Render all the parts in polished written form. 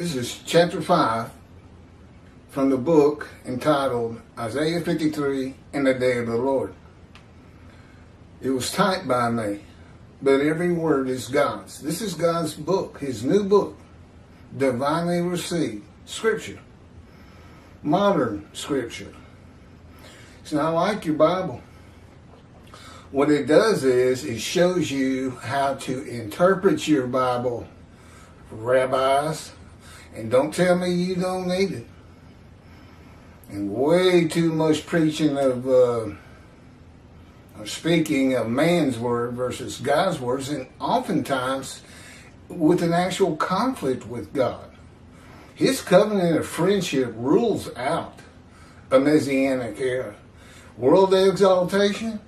This is chapter 5 from the book entitled Isaiah 53 in the Day of the Lord. It was typed by me, but every word is God's. This is God's book, his new book, divinely received scripture, modern scripture. It's not like your Bible. What it does is it shows you how to interpret your Bible, rabbis, and don't tell me you don't need it. And way too much preaching of speaking of man's word versus God's words, and oftentimes with an actual conflict with God. His covenant of friendship rules out a Messianic era. World exaltation,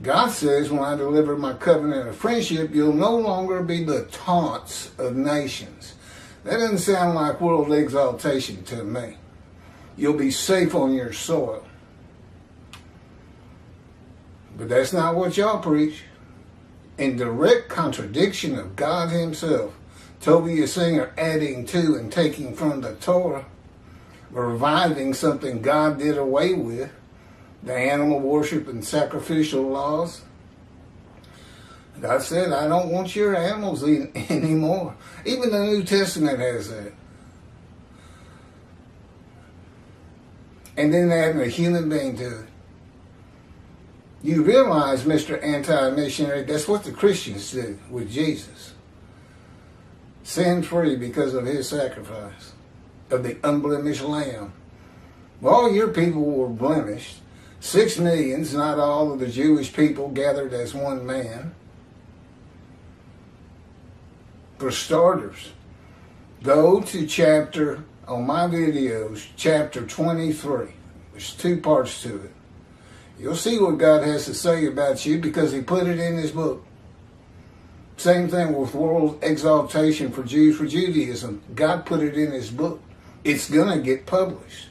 God says, when I deliver my covenant of friendship, you'll no longer be the taunts of nations. That doesn't sound like world exaltation to me. You'll be safe on your soil. But that's not what y'all preach. In direct contradiction of God himself, Toby singer adding to and taking from the Torah, reviving something God did away with, the animal worship and sacrificial laws. God said, I don't want your animals anymore. Even the New Testament has that. And then adding a human being to it. You realize, Mr. Anti-Missionary, that's what the Christians do with Jesus. Sin-free because of his sacrifice of the unblemished lamb. Well, all your people were blemished. 6 million, not all of the Jewish people gathered as one man. For starters, go to chapter, on my videos, chapter 23. There's 2 parts to it. You'll see what God has to say about you because he put it in his book. Same thing with world exaltation for Jews, for Judaism. God put it in his book. It's going to get published.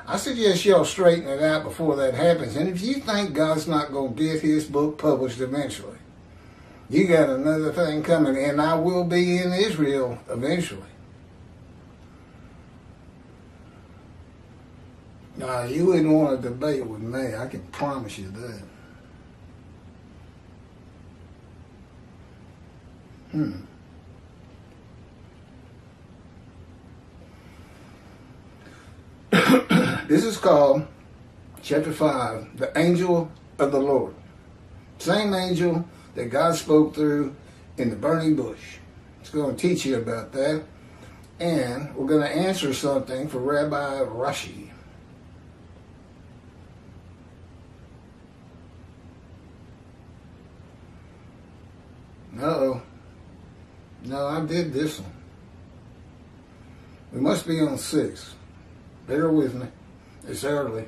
I suggest y'all straighten it out before that happens. And if you think God's not going to get his book published eventually, you got another thing coming, and I will be in Israel eventually. Now, you wouldn't want to debate with me. I can promise you that. This is called, chapter 5, the angel of the Lord. Same angel that God spoke through in the burning bush. It's going to teach you about that. And we're going to answer something for Rabbi Rashi. Uh-oh. No, I did this one. We must be on 6. Bear with me. It's early.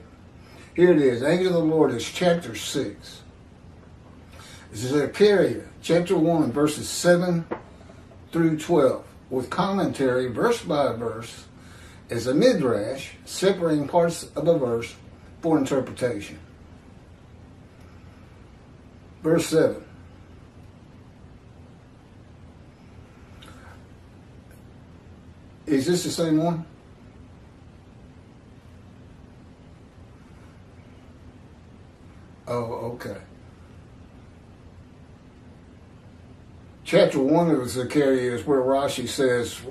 Here it is. Angel of the Lord is chapter 6. This is Zechariah, chapter 1, verses 7 through 12, with commentary, verse by verse, as a Midrash, separating parts of a verse for interpretation. Verse 7. Is this the same one? Oh, okay. Chapter 1 of Zechariah is where Rashi says,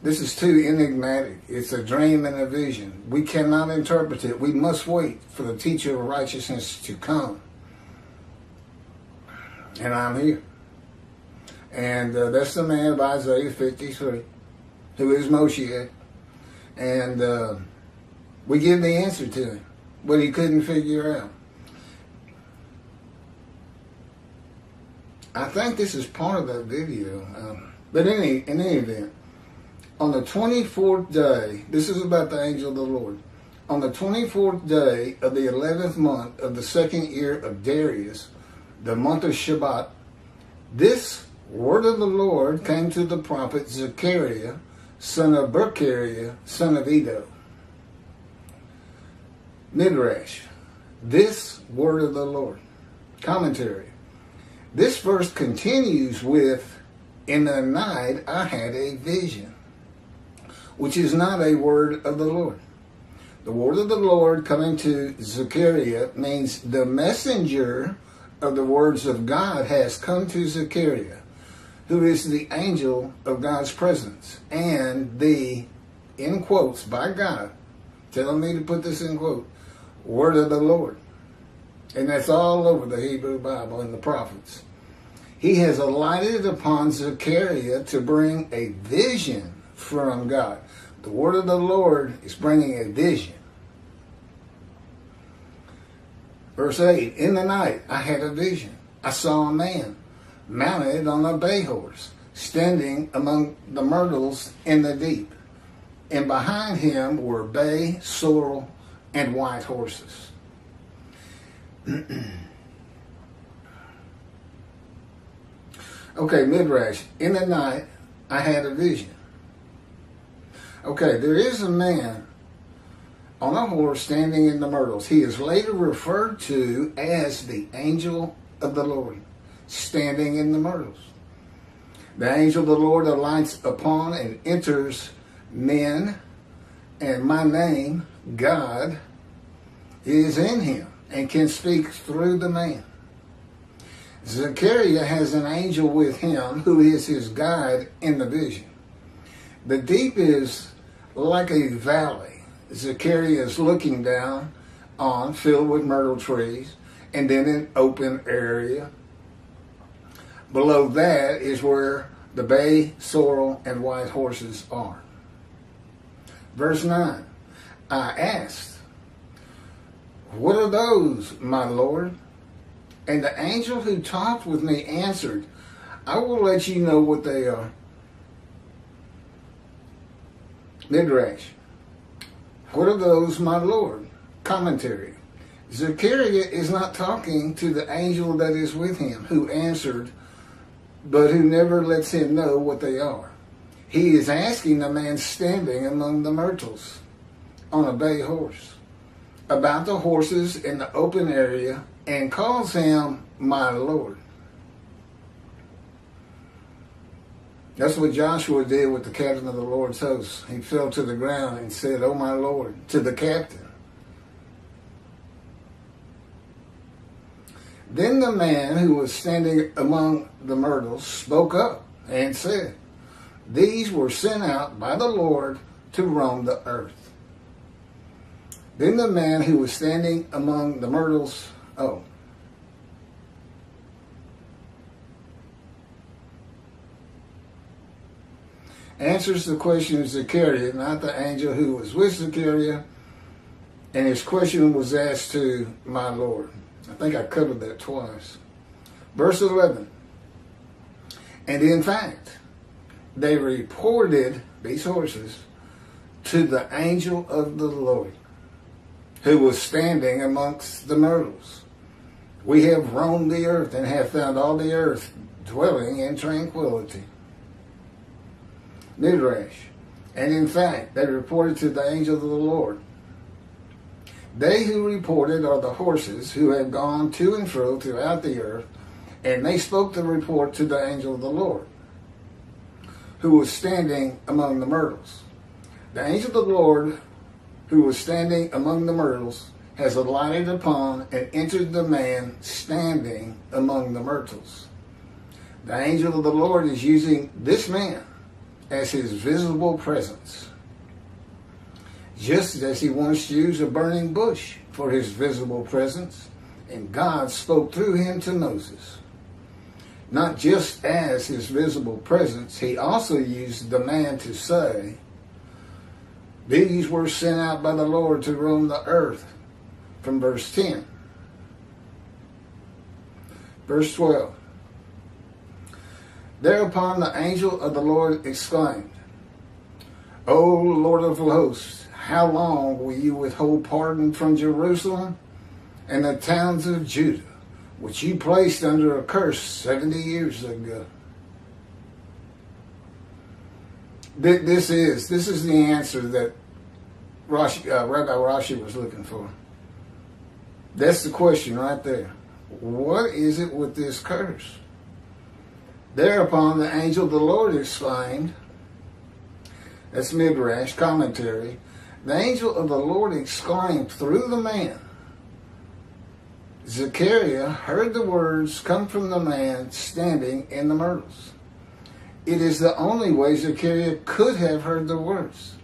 this is too enigmatic. It's a dream and a vision. We cannot interpret it. We must wait for the teacher of righteousness to come. And I'm here. And that's the man of Isaiah 53, who is Moshiach. And we give the answer to him, what he couldn't figure out. I think this is part of that video. But in any event, on the 24th day, this is about the angel of the Lord. On the 24th day of the 11th month of the 2nd year of Darius, the month of Shebat, this word of the Lord came to the prophet Zechariah, son of Berechiah, son of Iddo. Midrash, this word of the Lord. Commentary. This verse continues with, in the night I had a vision. which is not a word of the Lord. The word of the Lord coming to Zechariah means the messenger of the words of God has come to Zechariah, who is the angel of God's presence, and the, in quotes, by God, telling me to put this in quote, word of the Lord. And that's all over the Hebrew Bible and the prophets. He has alighted upon Zechariah to bring a vision from God. The word of the Lord is bringing a vision. Verse 8, in the night I had a vision. I saw a man mounted on a bay horse, standing among the myrtles in the deep. And behind him were bay, sorrel, and white horses. Okay, Midrash, in the night I had a vision. Okay, there is a man on a horse standing in the myrtles. He is later referred to as the angel of the Lord, standing in the myrtles. The angel of the Lord alights upon and enters men, and my name, God, is in him and can speak through the man. Zechariah has an angel with him who is his guide in the vision. The deep is like a valley. Zechariah is looking down on, filled with myrtle trees, and then an open area. Below that is where the bay, sorrel, and white horses are. Verse 9, I asked, what are those, my Lord? And the angel who talked with me answered, I will let you know what they are. Midrash, what are those, my Lord? Commentary, Zechariah is not talking to the angel that is with him, who answered, but who never lets him know what they are. He is asking the man standing among the myrtles on a bay horse about the horses in the open area, and calls him my Lord. That's what Joshua did with the captain of the Lord's host. He fell to the ground and said, oh my Lord, to the captain. Then the man who was standing among the myrtles spoke up and said, these were sent out by the Lord to roam the earth. Then the man who was standing among the myrtles, answers the question of Zechariah, not the angel who was with Zechariah, and his question was asked to my Lord. I think I covered that twice. Verse 11, and in fact, they reported, these horses, to the angel of the Lord, who was standing amongst the myrtles. We have roamed the earth and have found all the earth dwelling in tranquility. Midrash, and in fact, they reported to the angel of the Lord. They who reported are the horses who have gone to and fro throughout the earth, and they spoke the report to the angel of the Lord, who was standing among the myrtles. The angel of the Lord, who was standing among the myrtles, has alighted upon and entered the man standing among the myrtles. The angel of the Lord is using this man as his visible presence, just as he once used a burning bush for his visible presence, and God spoke through him to Moses. Not just as his visible presence, he also used the man to say, these were sent out by the Lord to roam the earth, from verse 10. Verse 12. Thereupon the angel of the Lord exclaimed, O Lord of hosts, how long will you withhold pardon from Jerusalem and the towns of Judah, which you placed under a curse 70 years ago? This is the answer that Rabbi Rashi was looking for. That's the question right there. What is it with this curse? Thereupon the angel of the Lord exclaimed, That's Midrash commentary. The angel of the Lord exclaimed through the man. Zechariah heard the words come from the man standing in the myrtles. It is the only way Zechariah could have heard the words.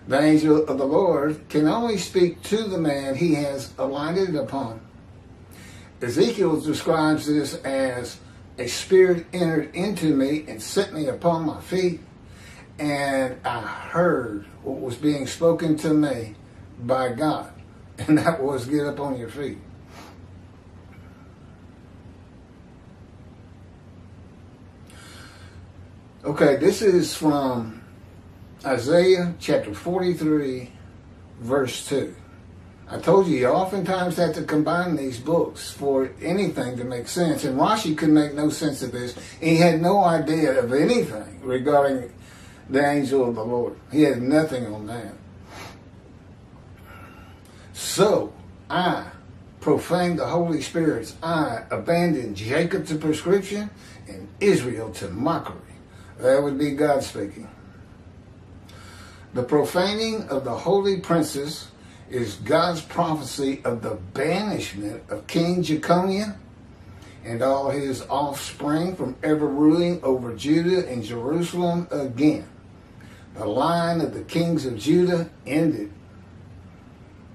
The angel of the Lord can only speak to the man he has alighted upon. Ezekiel describes this as a spirit entered into me and set me upon my feet, and I heard what was being spoken to me by God, and that was get up on your feet. Okay, this is from Isaiah chapter 43, verse 2. I told you oftentimes have to combine these books for anything to make sense. And Rashi could make no sense of this. He had no idea of anything regarding the angel of the Lord. He had nothing on that. So, I profaned the Holy Spirits. I abandoned Jacob to prescription and Israel to mockery. That would be God speaking. The profaning of the holy princes is God's prophecy of the banishment of King Jeconiah and all his offspring from ever ruling over Judah and Jerusalem again. The line of the kings of Judah ended.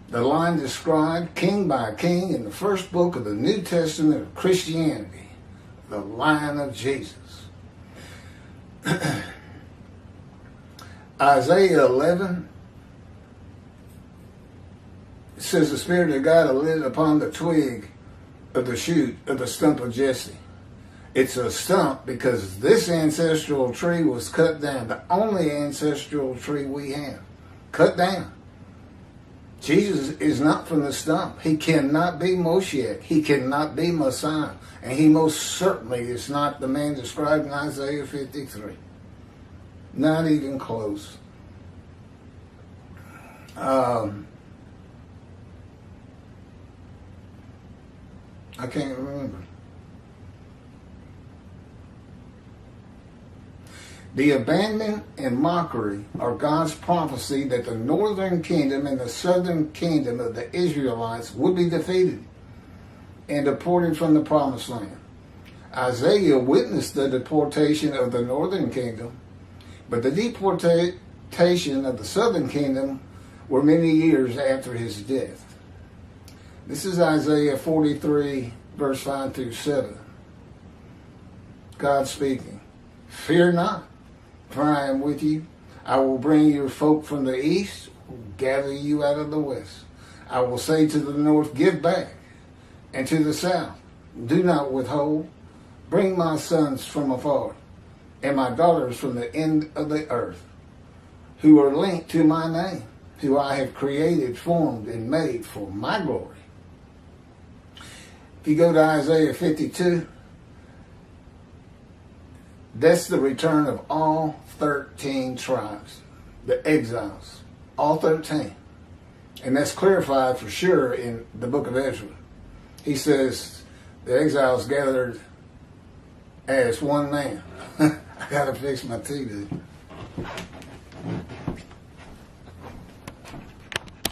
The line described king by king in the first book of the New Testament of Christianity, the line of Jesus. Isaiah 11 says the Spirit of God lit upon the twig of the shoot of the stump of Jesse. It's a stump because this ancestral tree was cut down, the only ancestral tree we have, cut down. Jesus is not from the stump. He cannot be Moshiach. He cannot be Messiah. And he most certainly is not the man described in Isaiah 53. Not even close. I can't remember. The abandonment and mockery are God's prophecy that the northern kingdom and the southern kingdom of the Israelites would be defeated and deported from the promised land. Isaiah witnessed the deportation of the northern kingdom, but the deportation of the southern kingdom were many years after his death. This is Isaiah 43, verse 5 through 7. God speaking, "Fear not, for I am with you. I will bring your folk from the east, gather you out of the west. I will say to the north, give back, and to the south, do not withhold. Bring my sons from afar, and my daughters from the end of the earth, who are linked to my name, who I have created, formed, and made for my glory." If you go to Isaiah 52, that's the return of all 13 tribes, the exiles, all 13. And that's clarified for sure in the book of Ezra. He says the exiles gathered as one man. I gotta fix my TV.